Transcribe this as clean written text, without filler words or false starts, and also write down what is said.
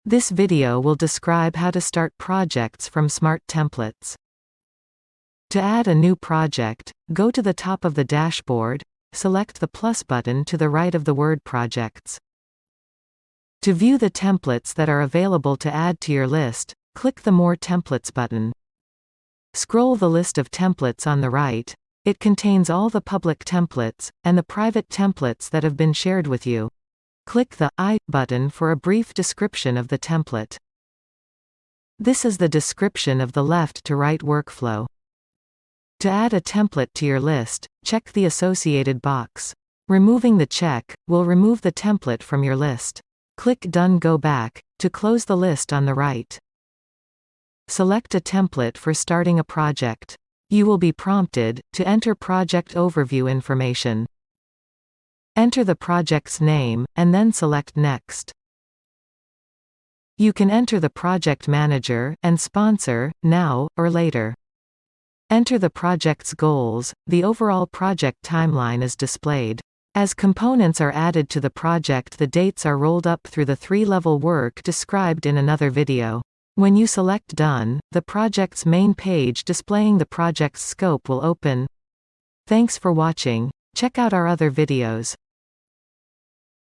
This video will describe how to start projects from Smart Templates. To add a new project, go to the top of the dashboard, select the plus button to the right of the Word projects. To view the templates that are available to add to your list, click the More Templates button. Scroll the list of templates on the right. It contains all the public templates, and the private templates that have been shared with you. Click the I button for a brief description of the template. This is the description of the left-to-right workflow. To add a template to your list, check the associated box. Removing the check will remove the template from your list. Click Done. Go back to close the list on the right. Select a template for starting a project. You will be prompted to enter project overview information. Enter the project's name, and then select Next. You can enter the project manager and sponsor, now or later. Enter the project's goals. The overall project timeline is displayed. As components are added to the project, the dates are rolled up through the three-level work described in another video. When you select Done, the project's main page displaying the project's scope will open. Thanks for watching. Check out our other videos.